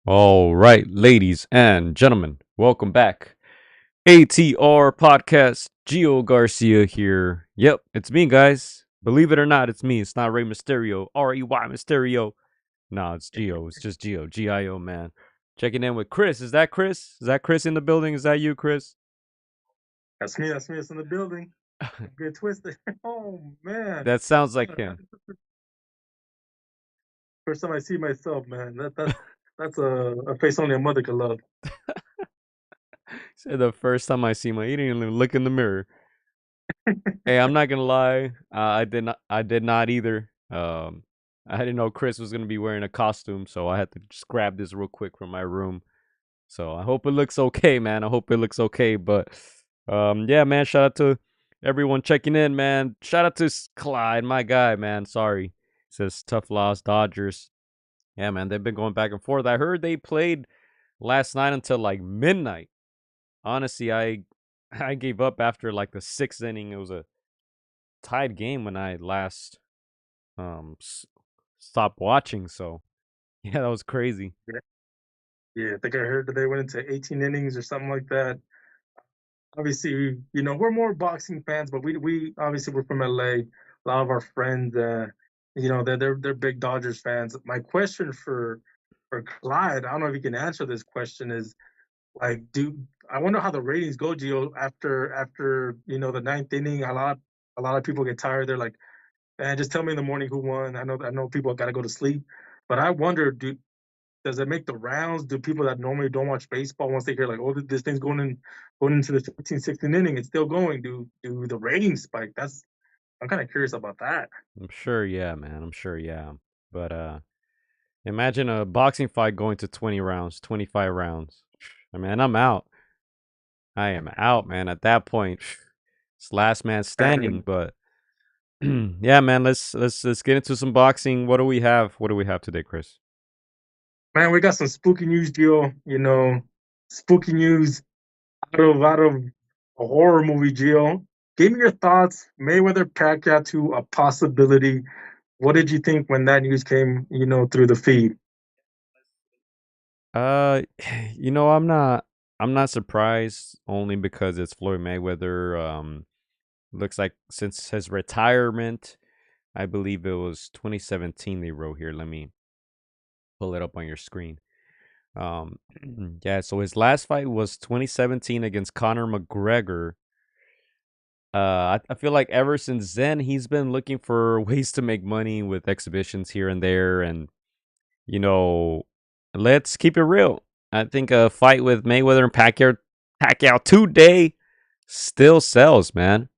All right, ladies and gentlemen, welcome back. ATR podcast. Gio Garcia here. Yep, it's me, guys. Believe it or not, it's me. It's not Rey Mysterio. REY Mysterio. No, it's Gio. It's just Gio. GIO, man. Checking in with Chris. Is that Chris? Is that Chris in the building? Is that you, Chris? That's me. That's me. It's in the building. Get twisted. Oh man. That sounds like him. First time I see myself, man. That's a face only a mother could love. Said the first time I see him, he didn't even look in the mirror. Hey, I'm not gonna lie. I did not. I did not either. I didn't know Chris was gonna be wearing a costume, so I had to just grab this real quick from my room. So I hope it looks okay, man. I hope it looks okay. But yeah, man. Shout out to everyone checking in, man. Shout out to Clyde, my guy, man. Sorry, says tough loss, Dodgers. Yeah, man. They've been going back and forth. I heard they played last night until like midnight. Honestly, I gave up after like the sixth inning. It was a tied game when I last stopped watching. So yeah, that was crazy. Yeah, yeah. I think I heard that they went into 18 innings or something like that. Obviously, we're more boxing fans, but we obviously we're from LA. A lot of our friends, they're big Dodgers fans. My question for Clyde, I don't know if you can answer this question, is like, do I wonder how the ratings go, Gio, after the ninth inning. A lot of people get tired. They're like, man, just tell me in the morning who won. I know people got to go to sleep, but I wonder, does it make the rounds? Do people that normally don't watch baseball, once they hear like, oh, this thing's going into the 15th, 16th inning, it's still going? Do the ratings spike? I'm kind of curious about that. I'm sure, yeah, man. I'm sure, yeah. But imagine a boxing fight going to 20 rounds, 25 rounds. I mean, I'm out. I am out, man. At that point, it's last man standing. And But yeah, man. Let's get into some boxing. What do we have? What do we have today, Chris? man, we got some spooky news, Gio. Spooky news out of a horror movie, Gio. Give me your thoughts. Mayweather Pacquiao to a possibility. What did you think when that news came, through the feed? Uh, I'm not surprised only because it's Floyd Mayweather. Looks like since his retirement, I believe it was 2017 they wrote here. Let me pull it up on your screen. Um, yeah, so his last fight was 2017 against Conor McGregor. I feel like ever since then he's been looking for ways to make money with exhibitions here and there, and you know, let's keep it real. I think a fight with Mayweather and Pacquiao today still sells, man.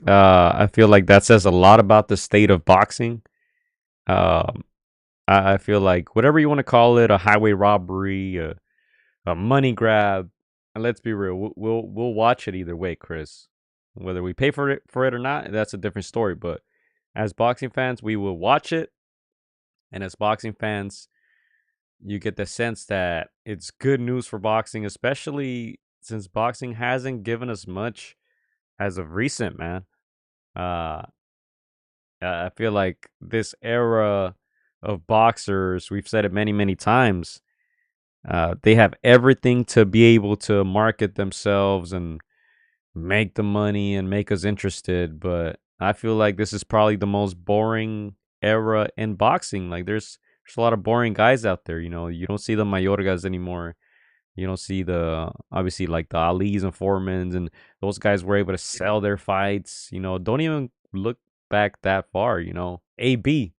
I feel like that says a lot about the state of boxing. Um, I feel like whatever you want to call it, a highway robbery, a money grab. And let's be real, we'll watch it either way, Chris. Whether we pay for it or not, that's a different story. But as boxing fans, we will watch it, and as boxing fans, you get the sense that it's good news for boxing, especially since boxing hasn't given us much as of recent, man. Uh, I feel like this era of boxers, we've said it many, many times, they have everything to be able to market themselves and make the money and make us interested. But I feel like this is probably the most boring era in boxing. Like there's a lot of boring guys out there. You don't see the Mayorgas anymore. You don't see the obviously like the Ali's and Foremans, and those guys were able to sell their fights. Don't even look back that far. AB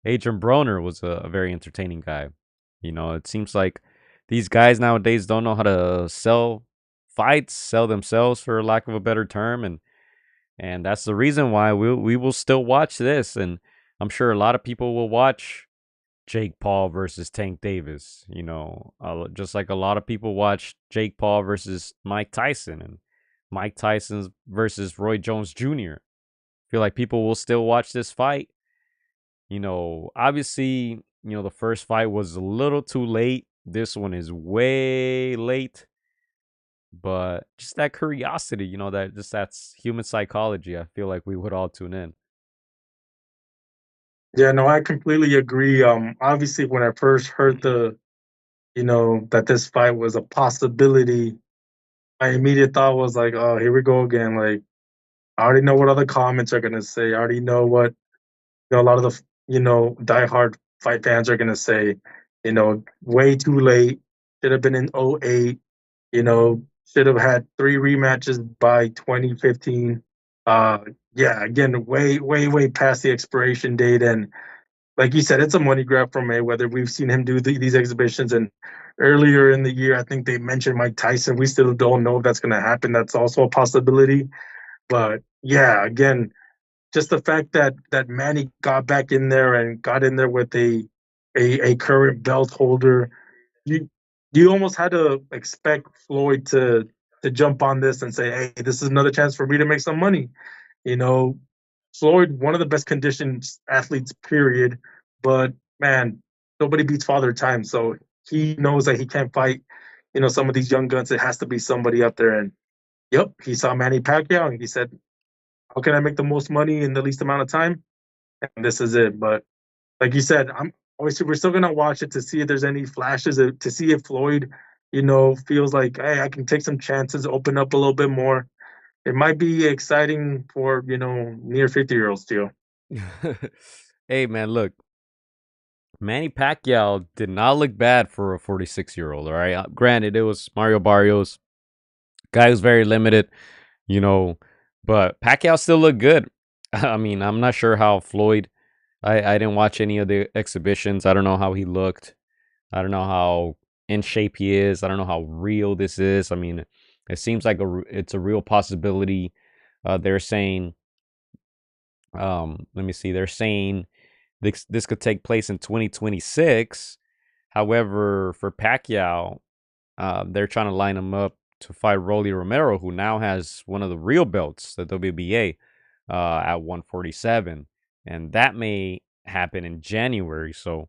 Adrian Broner was a very entertaining guy. It seems like these guys nowadays don't know how to sell fights, sell themselves for lack of a better term, and that's the reason why we will still watch this, and I'm sure a lot of people will watch Jake Paul versus Tank Davis. Just like a lot of people watch Jake Paul versus Mike Tyson and Mike Tyson versus Roy Jones Jr. Feel like people will still watch this fight. Obviously, the first fight was a little too late. This one is way late, but just that curiosity, that's human psychology. I feel like we would all tune in. Yeah, no, I completely agree. Obviously, when I first heard that this fight was a possibility, my immediate thought was like, oh, here we go again. Like, I already know what other comments are gonna say. I already know what a lot of the diehard fight fans are gonna say. Way too late. Should have been in '08. Should have had three rematches by 2015. Uh, yeah, again, way, way, way past the expiration date. And like you said, it's a money grab from Mayweather. We've seen him do these exhibitions, and earlier in the year, I think they mentioned Mike Tyson. We still don't know if that's going to happen. That's also a possibility. But yeah, again, just the fact that Manny got back in there and got in there with a current belt holder, you you almost had to expect Floyd to jump on this and say, "Hey, this is another chance for me to make some money." You know, Floyd, one of the best conditioned athletes, period. But man, nobody beats Father Time, so he knows that he can't fight. Some of these young guns. It has to be somebody up there. And yep, he saw Manny Pacquiao and he said, "How can I make the most money in the least amount of time?" And this is it. But like you said, I'm obviously we're still gonna watch it to see if there's any flashes to see if Floyd, feels like, hey, I can take some chances, open up a little bit more. It might be exciting for near 50-year-olds too. Hey man, look, Manny Pacquiao did not look bad for a 46-year-old. All right, granted, it was Mario Barrios. Guy was very limited, you know, but Pacquiao still looked good. I mean, I'm not sure how Floyd. I didn't watch any of the exhibitions. I don't know how he looked. I don't know how in shape he is. I don't know how real this is. I mean, it seems like it's a real possibility. They're saying, let me see. They're saying this could take place in 2026. However, for Pacquiao, they're trying to line him up to fight Rolly Romero, who now has one of the real belts, the WBA, at 147, and that may happen in January. So,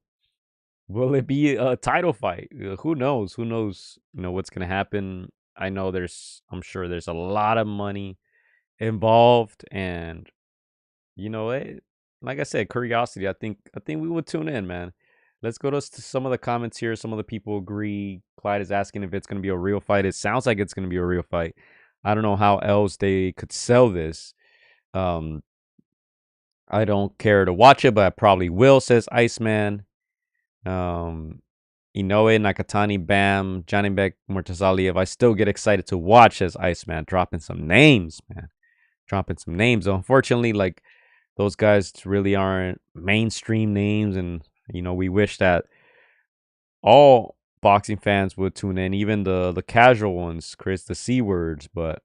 will it be a title fight? Who knows? Who knows? What's gonna happen. I'm sure there's a lot of money involved, and like I said, curiosity. I think we would tune in, man. Let's go to some of the comments here. Some of the people agree. Clyde is asking if it's going to be a real fight. It sounds like it's going to be a real fight. I don't know how else they could sell this. Um, I don't care to watch it, but I probably will, says Iceman. Um, Inoue, Nakatani, Bam, Johnny Beck, Murtazaliev. I still get excited to watch, says Iceman. Dropping some names, man. Dropping some names. So unfortunately, like, those guys really aren't mainstream names, and we wish that all boxing fans would tune in, even the casual ones, Chris, the C words. But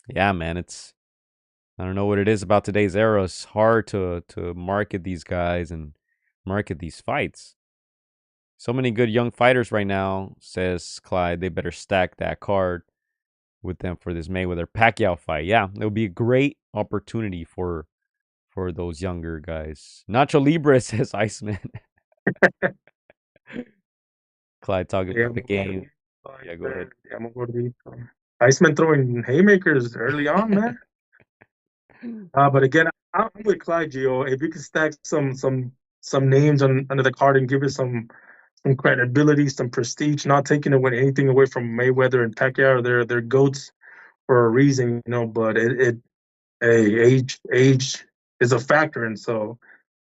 yeah, man, I don't know what it is about today's era. It's hard to market these guys and market these fights. So many good young fighters right now, says Clyde. They better stack that card with them for this Mayweather Pacquiao fight. Yeah, it would be a great opportunity for those younger guys. Nacho Libre, says Iceman. Clyde talking Yeah, about I'm the gonna go to game. these fights, Yeah, go ahead. man. Yeah, I'm gonna go to these. Iceman throwing haymakers early on, man. But again, I'm with Clyde Gio. If you could stack some names under the card and give it some credibility, some prestige, not taking away anything away from Mayweather and Pacquiao. They're goats for a reason, But hey, age is a factor, and so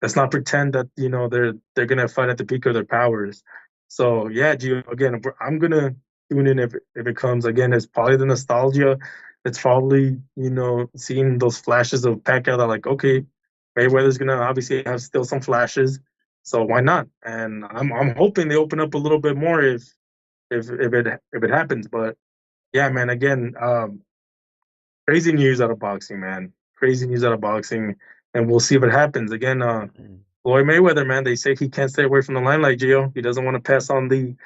let's not pretend that they're gonna fight at the peak of their powers. So yeah, Gio. Again, I'm gonna tune in if it comes. Again, it's probably the nostalgia. It's probably seeing those flashes of Pacquiao that, like, okay, Mayweather's gonna obviously have still some flashes, so why not? And I'm hoping they open up a little bit more if it happens. But yeah, man. Again, crazy news out of boxing, man. Crazy news out of boxing, and we'll see if it happens. Again, Floyd Mayweather, man, they say he can't stay away from the limelight, Gio. He doesn't want to pass on the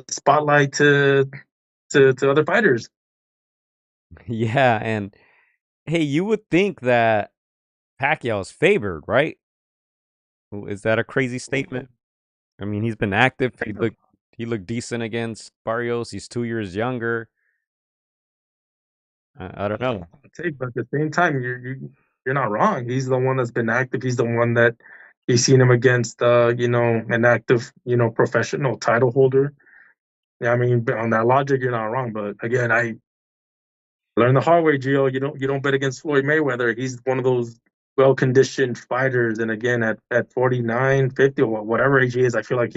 spotlight to other fighters. Yeah, and hey, you would think that Pacquiao is favored, right? Is that a crazy statement? I mean, he's been active. He looked decent against Barrios. He's 2 years younger. I don't know. Take, but at the same time, you're not wrong. He's the one that's been active. He's the one that you've seen him against, an active, professional title holder. Yeah, I mean, on that logic, you're not wrong. But again, I learned the hard way, Gio. You don't bet against Floyd Mayweather. He's one of those well conditioned fighters. And again, at 49, 50, or whatever age he is, I feel like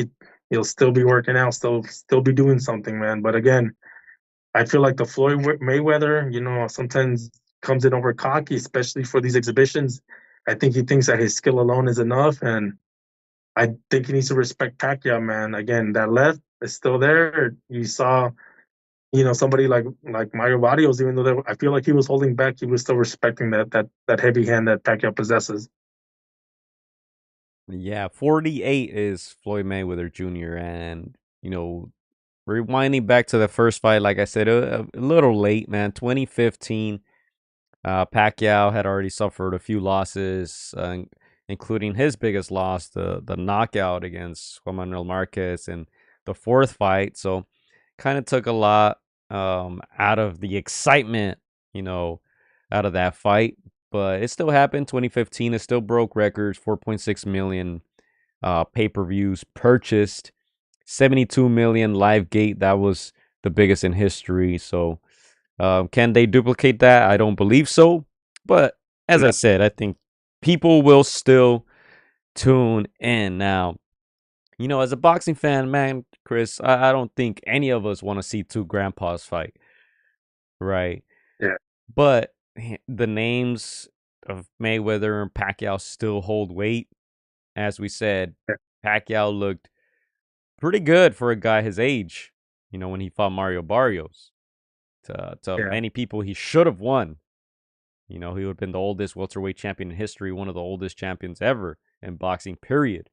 he'll still be working out, still be doing something, man. But again, I feel like the Floyd Mayweather, sometimes comes in over cocky, especially for these exhibitions. I think he thinks that his skill alone is enough, and I think he needs to respect Pacquiao, man. Again, that left is still there. You saw, somebody like Mario Barrios, even though I feel like he was holding back, he was still respecting that heavy hand that Pacquiao possesses. Yeah, 48 is Floyd Mayweather Jr. And, rewinding back to the first fight, like I said, a little late, man. 2015, Pacquiao had already suffered a few losses, including his biggest loss, the knockout against Juan Manuel Marquez in the fourth fight. So, kind of took a lot out of the excitement, you know, out of that fight. But it still happened. 2015, it still broke records. 4.6 million pay-per-views purchased. 72 million live gate. That was the biggest in history. So can they duplicate that? I don't believe so. But as I No. said, I think people will still tune in. Now, as a boxing fan, man, Chris, I don't think any of us want to see two grandpas fight, right? Yeah, But the names of Mayweather and Pacquiao still hold weight. As we said, yeah, Pacquiao looked pretty good for a guy his age, when he fought Mario Barrios. To yeah, many people, he should have won. He would have been the oldest welterweight champion in history, one of the oldest champions ever in boxing, period.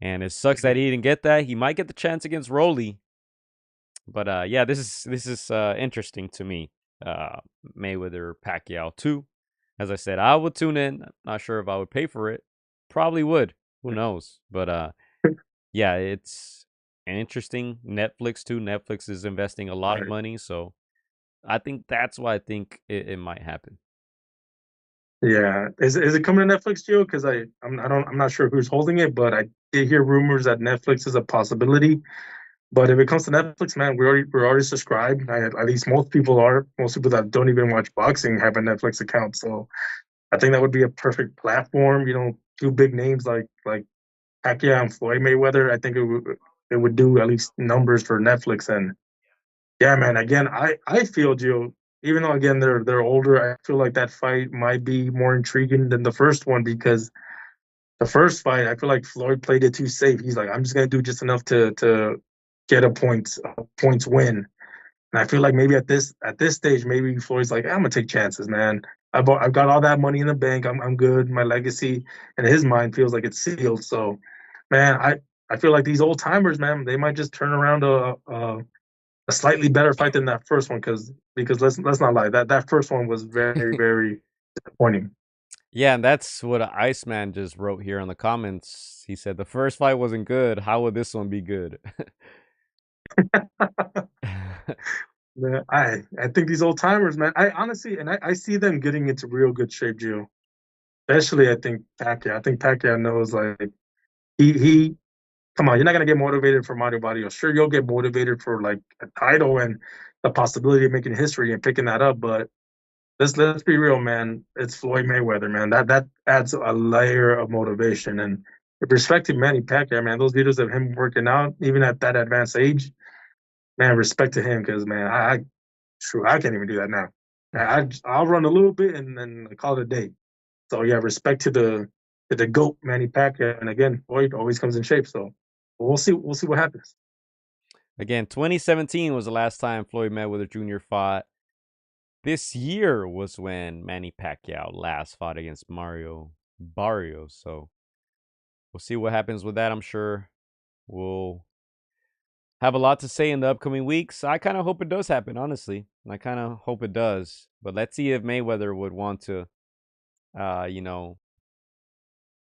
And it sucks that he didn't get that. He might get the chance against Rolly. But yeah, this is interesting to me. Uh, Mayweather Pacquiao too. As I said, I would tune in. Not sure if I would pay for it. Probably would. Who knows? But yeah, it's an interesting Netflix too. Netflix is investing a lot of right. money, so I think that's why I think it might happen. Yeah. Is it coming to Netflix, Gio? Because I'm not sure who's holding it, but I did hear rumors that Netflix is a possibility. But if it comes to Netflix, man, we're already subscribed. At least most people are. Most people that don't even watch boxing have a Netflix account. So I think that would be a perfect platform. Two big names like Pacquiao and Floyd Mayweather. I think it would do at least numbers for Netflix. And yeah, man. Again, I feel, Gio, even though again they're older, I feel like that fight might be more intriguing than the first one because the first fight, I feel like Floyd played it too safe. He's like, I'm just gonna do just enough to get a points win. And I feel like maybe at this stage, maybe Floyd's like, I'm gonna take chances, man. I've got all that money in the bank. I'm good. My legacy in his mind feels like it's sealed. So, man, I feel like these old timers, man, they might just turn around a slightly better fight than that first one because let's not lie, that first one was very very disappointing. Yeah, and that's what Iceman just wrote here in the comments. He said the first fight wasn't good. How would this one be good? Yeah, I think these old timers, man. I honestly, and I see them getting into real good shape, Gio. Especially, I think Pacquiao. I think Pacquiao knows like he. Come on, you're not gonna get motivated for Mario Barrios. Sure, you'll get motivated for like a title and the possibility of making history and picking that up. But let's be real, man. It's Floyd Mayweather, man. That adds a layer of motivation. And with respect to Manny Pacquiao, man, those videos of him working out, even at that advanced age, man, respect to him because man, true, I can't even do that now. I'll run a little bit and then call it a day. So yeah, respect to the goat Manny Pacquiao, and again, Floyd always comes in shape. So we'll see what happens. Again, 2017 was the last time Floyd Mayweather Jr. fought. This year was when Manny Pacquiao last fought against Mario Barrios. So we'll see what happens with that. I'm sure we'll have a lot to say in the upcoming weeks. I kind of hope it does happen, honestly. I kind of hope it does. But let's see if Mayweather would want to, uh, you know,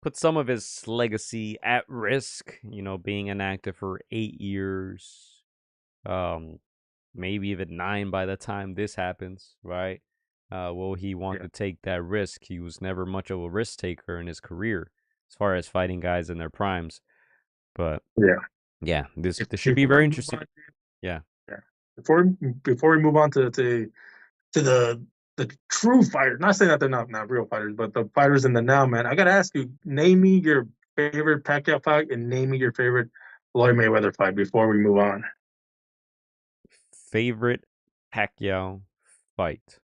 put some of his legacy at risk, being inactive for 8 years, um, maybe even 9 by the time this happens, right? Will he want Yeah, to take that risk? He was never much of a risk taker in his career as far as fighting guys in their primes. But yeah. yeah, this If, this should if be you want very to move interesting. on, Yeah. Yeah. Before before we move on to the true fighters, not saying that they're not real fighters, but the fighters in the now, man. I gotta ask you, name me your favorite Pacquiao fight and name me your favorite Floyd Mayweather fight before we move on. Favorite Pacquiao fight.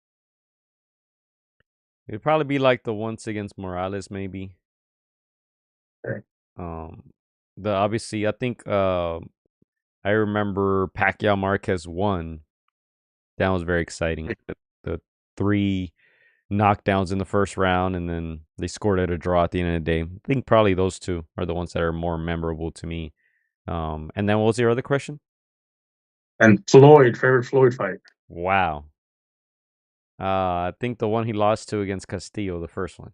It'd probably be like the once against Morales, maybe. Okay. Um, the obviously, I think I remember Pacquiao Marquez won. That was very exciting. The three knockdowns in the first round, and then they scored at a draw at the end of the day. I think probably those two are the ones that are more memorable to me. And then what was your other question? And Floyd, favorite Floyd fight. Wow. I think the one he lost to against Castillo, the first one.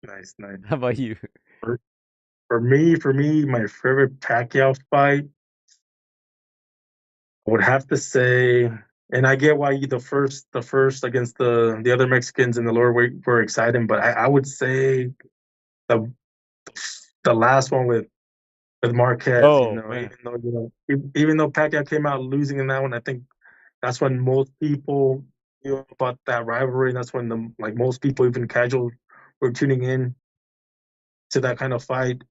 Nice, nice. How about you? For, for me, my favorite Pacquiao fight, I would have to say, and I get why the first against the other Mexicans in the lower weight were exciting, but I would say the the last one with Marquez. Oh man. Even though Pacquiao came out losing in that one, I think that's when most people knew about that rivalry. And that's when most people, even casual, were tuning in to that kind of fight.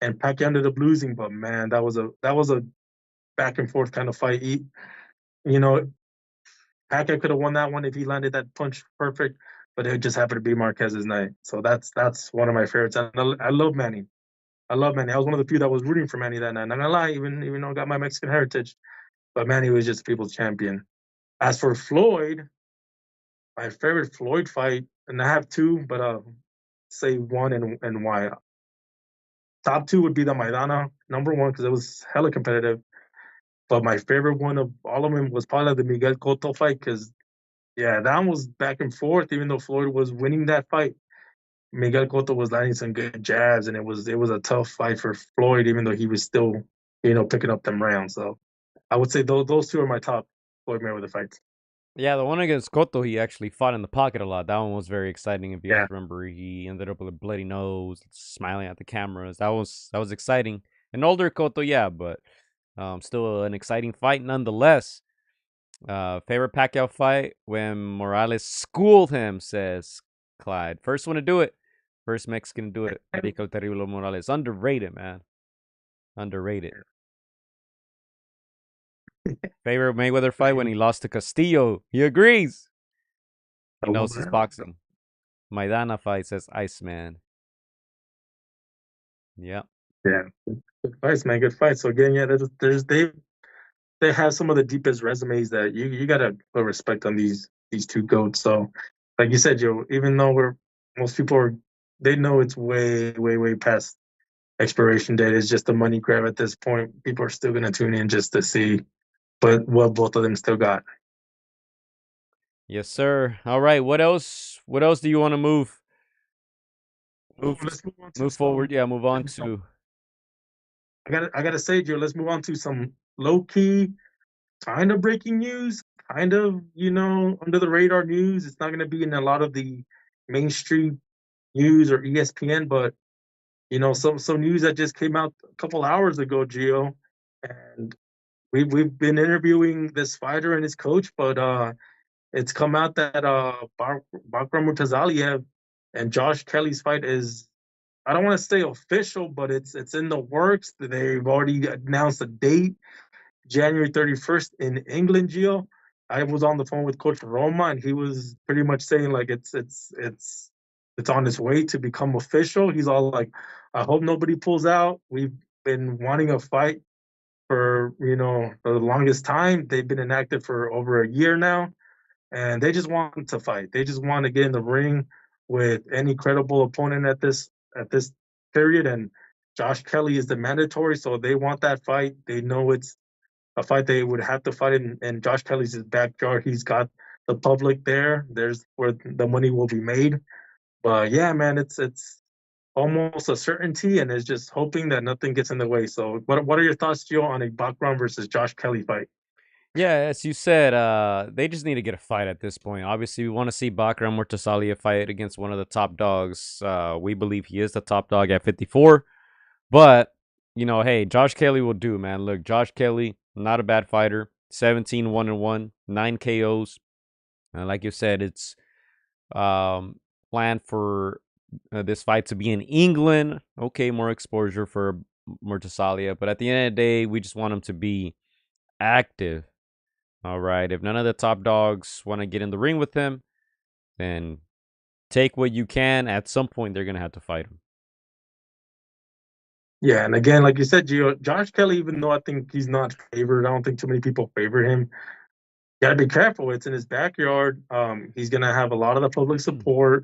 And Pacquiao ended up losing, but man, that was a back and forth kind of fight. You know, Pacquiao could have won that one if he landed that punch perfect, but it just happened to be Marquez's night. So that's one of my favorites. And I love Manny. I love Manny. I was one of the few that was rooting for Manny that night. Not gonna lie, even though I got my Mexican heritage, but Manny was just people's champion. As for Floyd, my favorite Floyd fight, and I have two, but say one and why. Top two would be the Maidana number one because it was hella competitive. But my favorite one of all of them was probably the Miguel Cotto fight because yeah, that one was back and forth. Even though Floyd was winning that fight, Miguel Cotto was landing some good jabs, and it was a tough fight for Floyd, even though he was still picking up them rounds. So I would say those two are my top Floyd Mayweather fights. Yeah, the one against Cotto, he actually fought in the pocket a lot. That one was very exciting. If you Yeah, guys remember, he ended up with a bloody nose, smiling at the cameras. That was exciting. An older Cotto, yeah, but still an exciting fight nonetheless. Favorite Pacquiao fight when Morales schooled him, says Clyde. First one to do it. First Mexican to do it. Perico El Terrible Morales. Underrated, man. Underrated. Favorite Mayweather fight when he lost to Castillo. He agrees. He knows his boxing. Maidana fight, says Iceman. Yeah. yeah, good fights, man. Good fights. So again, yeah, there's they have some of the deepest resumes that you gotta put respect on these two goats. So, like you said, Joe, even though most people are they know it's way past expiration date. It's just a money grab at this point. People are still gonna tune in just to see, but what both of them still got. Yes, sir. All right. What else? What else do you want to Oh, move let's move on to move forward? Yeah, move on some. to. I gotta say, Joe, let's move on to some low key kind of breaking news, kind of under the radar news. It's not going to be in a lot of the mainstream news or ESPN, but some news that just came out a couple hours ago, Gio, and we've been interviewing this fighter and his coach, but it's come out that Bakram Murtazaliev and Josh Kelly's fight is. I don't want to say official, but it's in the works. They've already announced a date. January 31st in England, Gio. I was on the phone with Coach Roma, and he was pretty much saying like it's on its way to become official. He's all like, I hope nobody pulls out. We've been wanting a fight for the longest time. They've been inactive for over a year now, and they just want to fight. They just want to get in the ring with any credible opponent at this period. And Josh Kelly is the mandatory, so they want that fight. They know it's a fight they would have to fight in Josh Kelly's backyard. He's got the public there. There's where the money will be made. But yeah, man, it's almost a certainty, and it's just hoping that nothing gets in the way. So, what are your thoughts, Joe, on a Bakram versus Josh Kelly fight? Yeah, as you said, they just need to get a fight at this point. Obviously, we want to see Bakram Murtasalia fight against one of the top dogs. We believe he is the top dog at 54. But, hey, Josh Kelly will do, man. Look, Josh Kelly, not a bad fighter. 17 1-1, 9 KOs. Like you said, it's um, planned for this fight to be in England. Okay, more exposure for Murtasalia, but at the end of the day, we just want him to be active. All right. If none of the top dogs want to get in the ring with him, then take what you can. At some point, they're gonna have to fight him. Yeah, and again, like you said, Gio, Josh Kelly, even though I think he's not favored, I don't think too many people favor him. Got to be careful. It's in his backyard. He's gonna have a lot of the public support.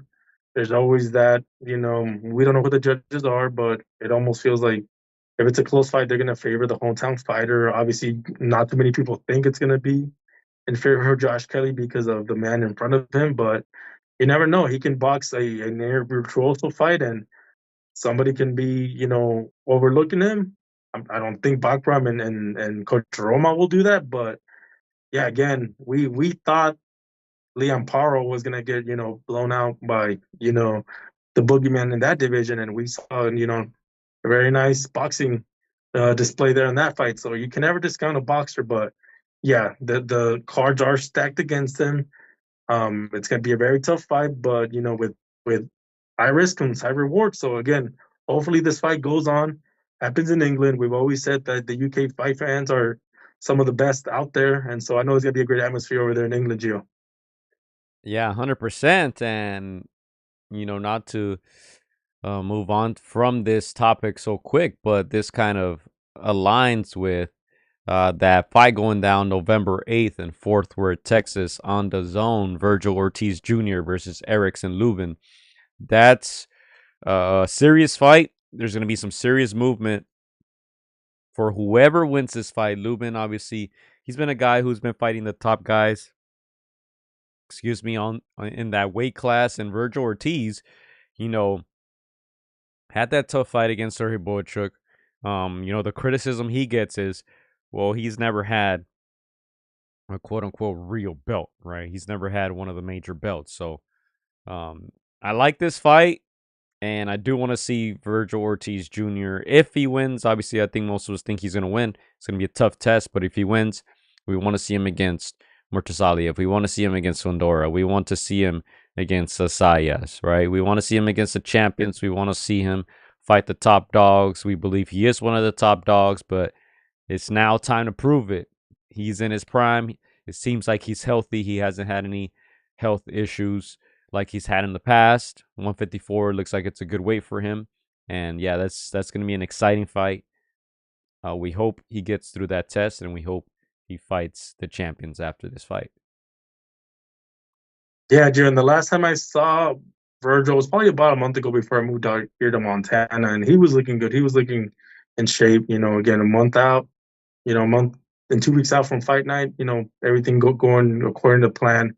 There's always that, we don't know who the judges are, but it almost feels like if it's a close fight, they're gonna favor the hometown fighter. Obviously, not too many people think it's gonna be in favor of Josh Kelly because of the man in front of him, but you never know. He can box a near virtuoso fight, and somebody can be, overlooking him. I don't think Bakram and Coach Roma will do that, but yeah, again, we thought Liam Paro was gonna get, blown out by, the boogeyman in that division, and we saw, a very nice boxing display there in that fight. So you can never discount a boxer, but yeah, the cards are stacked against him. It's gonna be a very tough fight, but with high risk comes high reward. So again, hopefully this fight goes on. Happens in England. We've always said that the UK fight fans are some of the best out there, and so I know it's gonna be a great atmosphere over there in England, Gio. Yeah, 100%. And not to move on from this topic so quick, but this kind of aligns with that fight going down November 8th in Fort Worth, Texas, on the zone. Virgil Ortiz Jr. versus Erickson Lubin. That's a serious fight. There's going to be some serious movement for whoever wins this fight. Lubin, obviously, he's been a guy who's been fighting the top guys, excuse me, on in that weight class. And Virgil Ortiz, you know, had that tough fight against Sergey Boychuk. The criticism he gets is, well, he's never had a quote unquote real belt, right? He's never had one of the major belts. So um, I like this fight. And I do want to see Virgil Ortiz Jr. If he wins, obviously, I think most of us think he's going to win. It's going to be a tough test, but if he wins, we want to see him against Murtasaliev. We want to see him against Sondora. We want to see him against Asayas, right? We want to see him against the champions. We want to see him fight the top dogs. We believe he is one of the top dogs, but it's now time to prove it. He's in his prime. It seems like he's healthy. He hasn't had any health issues like he's had in the past. 154 looks like it's a good weight for him. And yeah, that's going to be an exciting fight. We hope he gets through that test, and we hope he fights the champions after this fight. Yeah, June. The last time I saw Virgil was probably about a month ago before I moved out here to Montana, and he was looking good. He was looking in shape. Again, a month out. A month and 2 weeks out from fight night. Everything going according to plan.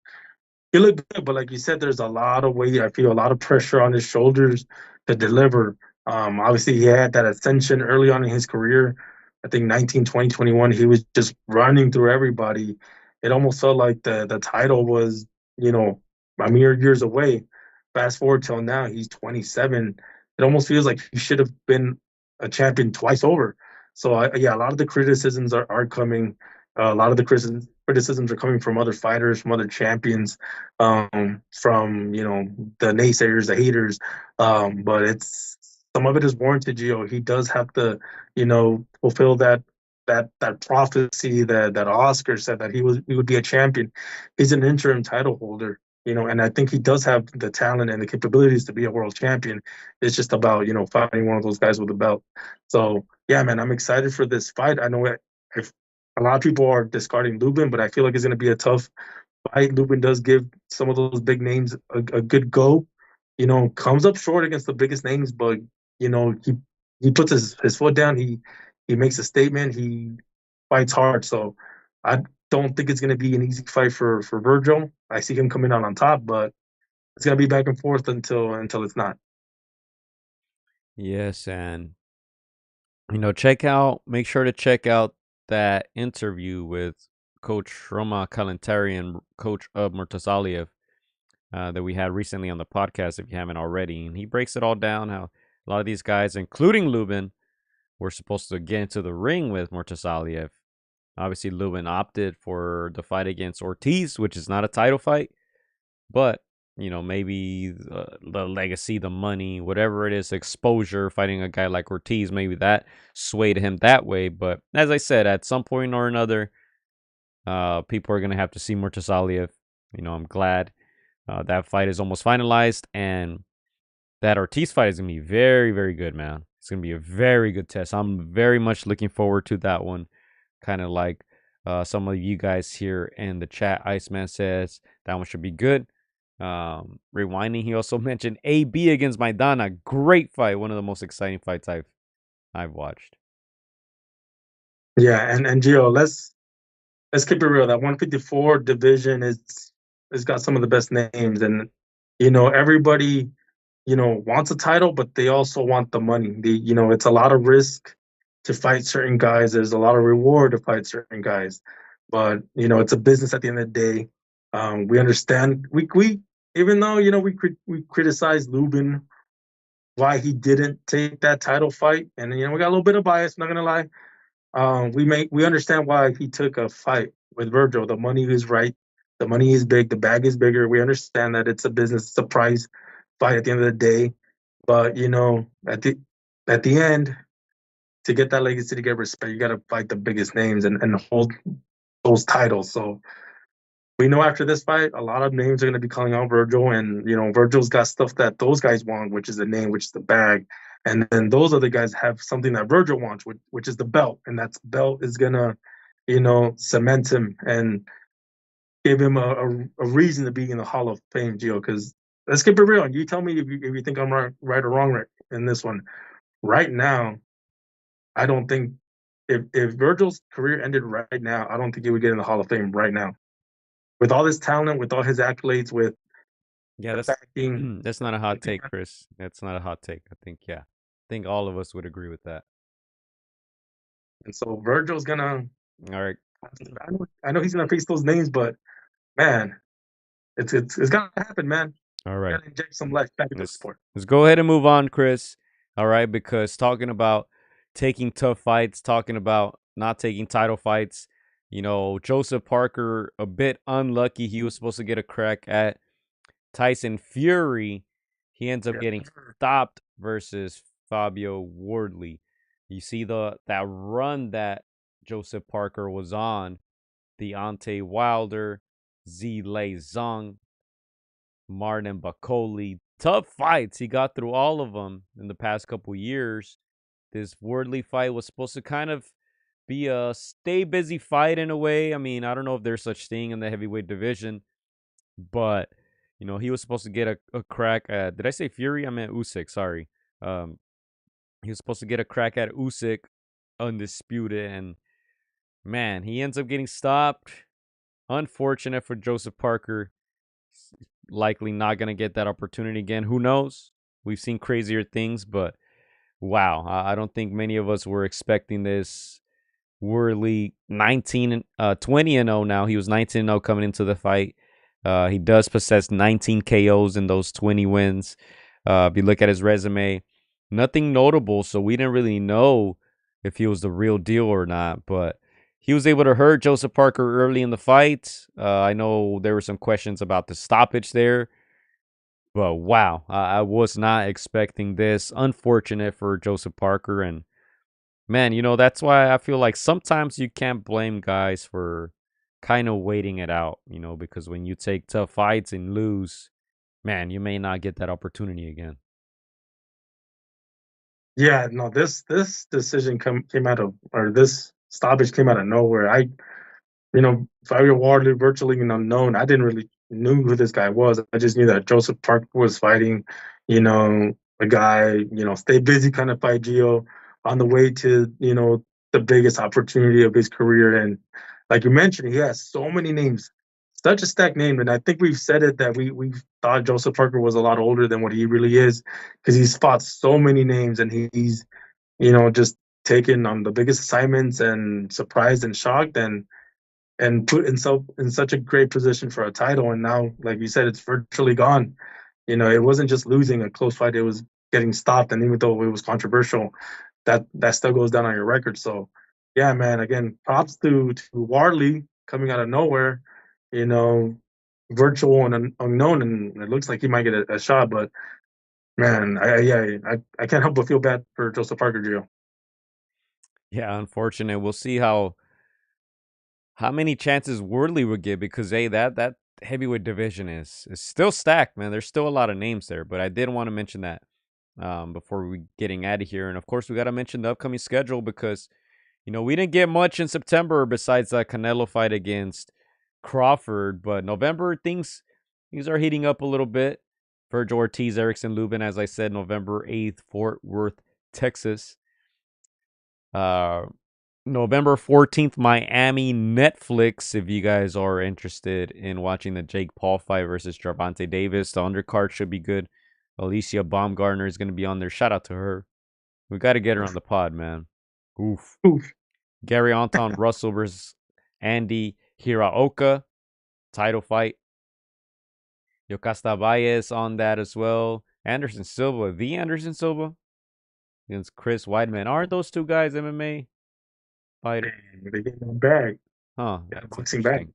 He looked good, but like you said, there's a lot of weight. I feel a lot of pressure on his shoulders to deliver. Obviously, he had that ascension early on in his career. I think 19, 20, 21, he was just running through everybody. It almost felt like the title was, you know, a mere years away. Fast forward till now, he's 27. It almost feels like he should have been a champion twice over. So, yeah, a lot of the criticisms are coming. A lot of the criticisms are coming from other fighters, from other champions, from the naysayers, the haters. But it's some of it is warranted. Gio, he does have to, fulfill that prophecy that Oscar said that he would be a champion. He's an interim title holder. And I think he does have the talent and the capabilities to be a world champion. It's just about finding one of those guys with a belt. So yeah, man, I'm excited for this fight. I know if a lot of people are discarding Lubin, but I feel like it's going to be a tough fight. Lubin does give some of those big names a good go. Comes up short against the biggest names, but he puts his foot down. He makes a statement. He fights hard. So I don't think it's going to be an easy fight for Virgil. I see him coming out on top, but it's going to be back and forth until it's not. Yes, and make sure to check out that interview with Coach Roma Kalantari and Coach Murtasaliev that we had recently on the podcast if you haven't already. And he breaks it all down how a lot of these guys, including Lubin, were supposed to get into the ring with Murtasaliev. Obviously, Lubin opted for the fight against Ortiz, which is not a title fight, but maybe the legacy, the money, whatever it is, exposure, fighting a guy like Ortiz, maybe that swayed him that way. But as I said, at some point or another, people are gonna have to see Murtasaliev. I'm glad that fight is almost finalized, and that Ortiz fight is gonna be very, very good, man. It's gonna be a very good test. I'm very much looking forward to that one. Kind of like some of you guys here in the chat. Iceman says that one should be good. Rewinding, he also mentioned AB against Maidana. Great fight. One of the most exciting fights I've watched. Yeah, and Gio, let's keep it real. That 154 division is got some of the best names, and everybody wants a title, but they also want the money. It's a lot of risk to fight certain guys. There's a lot of reward to fight certain guys, but it's a business at the end of the day. We understand. We even though we criticize Lubin why he didn't take that title fight, and we got a little bit of bias. I'm not gonna lie. We understand why he took a fight with Virgil. The money is right. The money is big. The bag is bigger. We understand that it's a business. It's a prize fight at the end of the day. But at the end, to get that legacy, to get respect, you got to fight the biggest names and hold those titles. So we know after this fight, a lot of names are going to be calling out Virgil, and Virgil's got stuff that those guys want, which is the name, which is the bag, and then those other guys have something that Virgil wants, which is the belt, and that belt is gonna, cement him and give him a reason to be in the Hall of Fame, Gio. Because let's keep it real, and you tell me if you think I'm right or wrong in this one. Right now, I don't think if Virgil's career ended right now, I don't think he would get in the Hall of Fame right now with all his talent, with all his accolades, with Yeah, the that's backing. that's not a hot take, Chris. That's not a hot take. I think all of us would agree with that. And so Virgil's gonna. All right. I know he's gonna face those names, but man, it's gonna happen, man. All You right. gotta inject some life back into the Let's sport. let's go ahead and move on, Chris. All right, because talking about taking tough fights, talking about not taking title fights, Joseph Parker a bit unlucky. He was supposed to get a crack at Tyson Fury. He ends up Yeah. getting stopped versus Fabio Wardley. You see that run that Joseph Parker was on, Deontay Wilder, Zhilei Zhang, Martin Bakoli. Tough fights. He got through all of them in the past couple years. This Wardley fight was supposed to kind of be a stay busy fight in a way. I mean, I don't know if there's such thing in the heavyweight division, but he was supposed to get a crack at. Did I say Fury? I meant Usyk. Sorry. Um, he was supposed to get a crack at Usyk, undisputed, and man, he ends up getting stopped. Unfortunate for Joseph Parker. Likely not going to get that opportunity again. Who knows? We've seen crazier things, but wow, I don't think many of us were expecting this. Worley 20 and 0 now. He was 19 and 0 coming into the fight. He does possess 19 KOs in those 20 wins. If you look at his resume, nothing notable, so we didn't really know if he was the real deal or not, but he was able to hurt Joseph Parker early in the fight. I know there were some questions about the stoppage there, but wow, I was not expecting this. Unfortunate for Joseph Parker, and man, that's why I feel like sometimes you can't blame guys for kind of waiting it out, because when you take tough fights and lose, man, you may not get that opportunity again. Yeah, no, this decision came out of, or this stoppage came out of nowhere. Fabio Wardley, virtually an unknown. I didn't really knew who this guy was. I just knew that Joseph Parker was fighting, a guy, stay busy kind of fight, Gio, on the way to, the biggest opportunity of his career. And like you mentioned, he has so many names, such a stacked name. And I think we've said it that we thought Joseph Parker was a lot older than what he really is, because he's fought so many names, and he's, just taken on the biggest assignments and surprised and shocked and put himself in such a great position for a title. And now, like you said, it's virtually gone. It wasn't just losing a close fight; it was getting stopped. And even though it was controversial, that still goes down on your record. So yeah, man. Again, props to Warley coming out of nowhere, you know, virtual and unknown, and it looks like he might get a shot. But man, I can't help but feel bad for Joseph Parker, Gio. Yeah, unfortunate. We'll see how many chances Wardley would get because hey, that heavyweight division is still stacked, man. There's still a lot of names there, but I did want to mention that before we getting out of here. And of course, we got to mention the upcoming schedule because we didn't get much in September besides that Canelo fight against Crawford, but November things are heating up a little bit. Virgil Ortiz, Erickson Lubin, as I said, November 8th, Fort Worth, Texas. Uh, November 14th, Miami, Netflix. If you guys are interested in watching the Jake Paul fight versus Gervonta Davis, the undercard should be good. Alicia Baumgartner is going to be on there. Shout out to her. We got to get her on the pod, man. Oof. Oof. Gary Anton Russell versus Andy Hiraoka. Title fight. Yocasta Valles on that as well. Anderson Silva, the Anderson Silva against Chris Weidman. Aren't those two guys MMA fighter? They get no bag. Huh, Yeah, that's boxing bag. interesting.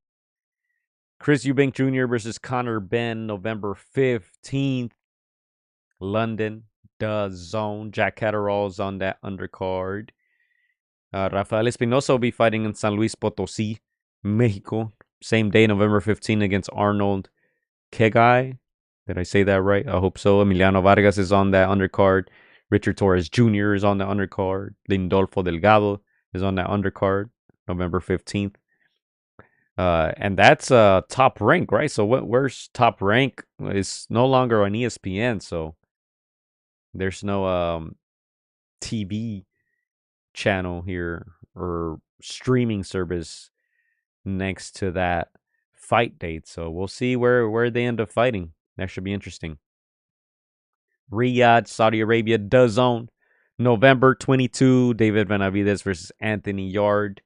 Chris Eubank Jr. versus Connor Ben, November 15th. London, the zone. Jack Catterall's on that undercard. Rafael Espinosa will be fighting in San Luis Potosí, Mexico. Same day, November 15th, against Arnold Kegai. Did I say that right? I hope so. Emiliano Vargas is on that undercard. Richard Torres Jr. is on the undercard. Lindolfo Delgado is on that undercard, November 15th. And that's Top Rank, right? So where's Top Rank? It's no longer on ESPN, so there's no TV channel here or streaming service next to that fight date. So we'll see where they end up fighting. That should be interesting. Riyadh, Saudi Arabia, DAZN, November 22, David Benavidez versus Anthony Yard.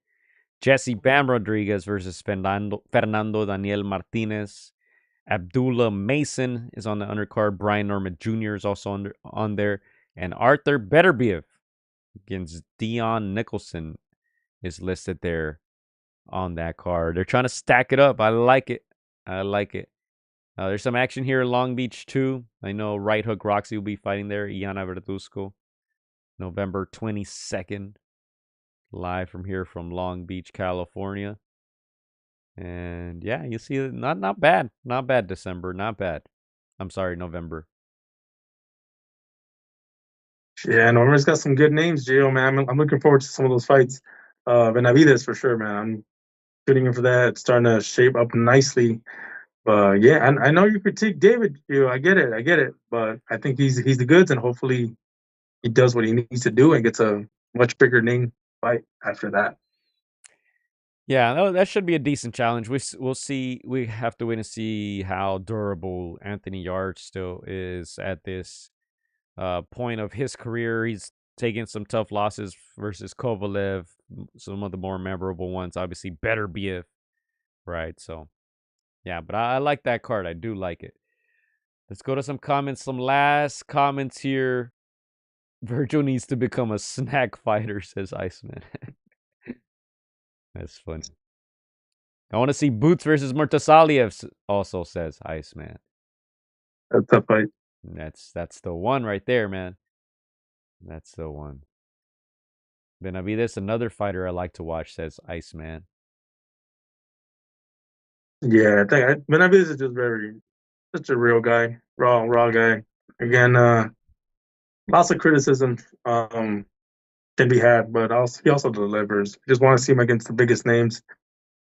Jesse Bam Rodriguez versus Fernando Daniel Martinez. Abdullah Mason is on the undercard. Brian Norman Jr. is also on there. And Arthur Beterbiev against Dion Nicholson is listed there on that card. They're trying to stack it up. I like it. I like it. There's some action here in Long Beach, too. I know Right Hook Roxy will be fighting there. Iana Verduzco, November 22nd. Live from here from Long Beach, California. And yeah, you see, not bad. Not bad, December. Not bad. I'm sorry, November. Yeah, Norman's got some good names, Gio, man. I'm looking forward to some of those fights. Benavides for sure, man. I'm tuning in for that. It's starting to shape up nicely. But yeah, I know you critique David, Gio. I get it. But I think he's the goods, and hopefully he does what he needs to do and gets a much bigger name fight after that. Yeah, no, that should be a decent challenge. We'll see. We have to wait and see how durable Anthony Yard still is at this point of his career. He's taken some tough losses versus Kovalev, some of the more memorable ones. Obviously, better BF, right? So, yeah, but I like that card. I do like it. Let's go to some comments. Some last comments here. Virgil needs to become a snack fighter, says Iceman. That's funny. I want to see Boots versus Murtasaliev, also says Iceman. That's a fight. That's the one right there, man. That's the one. Benavides, another fighter I like to watch, says Iceman. Yeah, Benavides is just such a real guy, raw guy. Again, lots of criticism can be had, but he also delivers. Just want to see him against the biggest names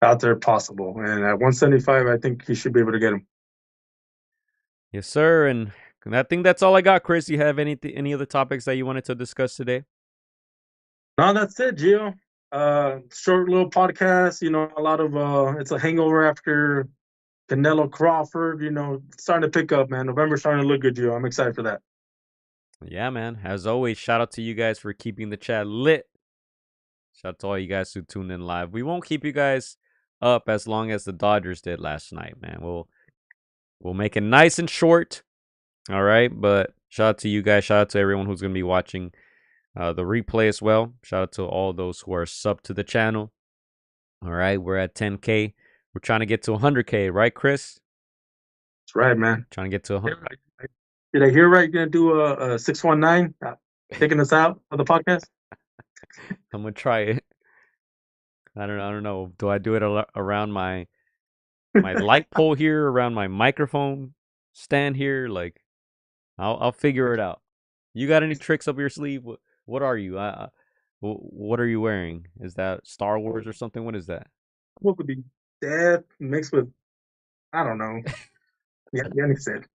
out there possible. And at 175, I think he should be able to get him. Yes, sir. And I think that's all I got, Chris. You have any other topics that you wanted to discuss today? No, that's it, Gio. Short little podcast. A lot of it's a hangover after Canelo Crawford. It's starting to pick up, man. November's starting to look good, Gio. I'm excited for that. Yeah, man. As always, shout out to you guys for keeping the chat lit. Shout out to all you guys who tuned in live. We won't keep you guys up as long as the Dodgers did last night, man. We'll make it nice and short. All right, but shout out to you guys. Shout out to everyone who's gonna be watching the replay as well. Shout out to all those who are sub to the channel. All right, we're at 10K. We're trying to get to 100K, right, Chris? That's right, man. Trying to get to 100. Did I hear right? You're gonna do a 619, taking us out of the podcast. I'm gonna try it. I don't know. Do I do it around my light pole here, around my microphone stand here? Like, I'll figure it out. You got any tricks up your sleeve? What are you? What are you wearing? Is that Star Wars or something? What is that? What could be death mixed with, I don't know. Yeah, Yannick said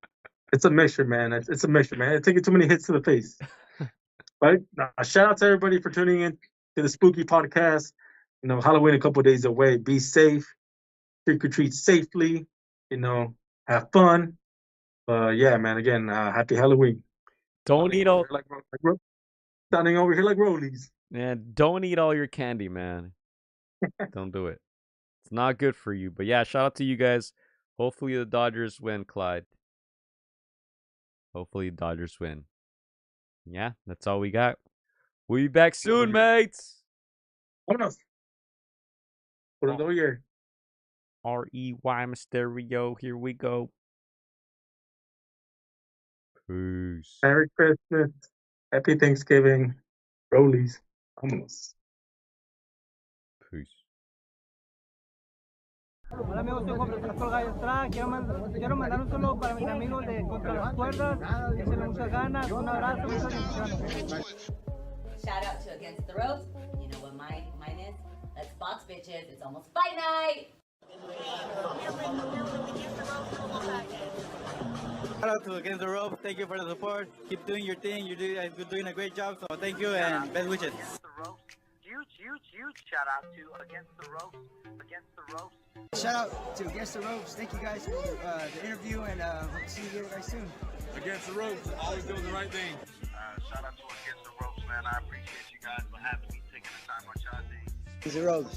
it's a mixture, man. It's a mixture, man. It's taking too many hits to the face. But shout out to everybody for tuning in to the Spooky Podcast. You know, Halloween a couple of days away. Be safe. Trick or treat safely. You know, have fun. Yeah, man. Again, happy Halloween. Don't eat all. Standing over here like rollies. Man, don't eat all your candy, man. Don't do it. It's not good for you. But yeah, shout out to you guys. Hopefully the Dodgers win, Clyde. Hopefully the Dodgers win. Yeah, that's all we got. We'll be back soon, mates. Vámonos. Por el Dodger. R-E-Y Mysterio. Here we go. Peace. Merry Christmas. Happy Thanksgiving. Rollies. Vámonos. Peace. Hola amigos, soy Juan Pastor Gallo AtR. Quiero mandar un saludo para mis amigos de Contra las Cuerdas. Échenle muchas ganas. Un abrazo, muchas bendiciones. Shout out to Against the Ropes. You know what mine is? Let's box, bitches. It's almost fight night. Shout out to Against the Ropes. Thank you for the support. Keep doing your thing. You're doing a great job. So thank you and best wishes. Against the Ropes. Huge shout out to Against the Ropes. Against the Ropes. Shout out to Against the Ropes. Thank you guys for the interview, and hope to see you guys soon. Against the Ropes, always doing the right thing. Shout out to Against the Ropes, man. I appreciate you guys for having me, taking the time out y'all day. Against the Ropes.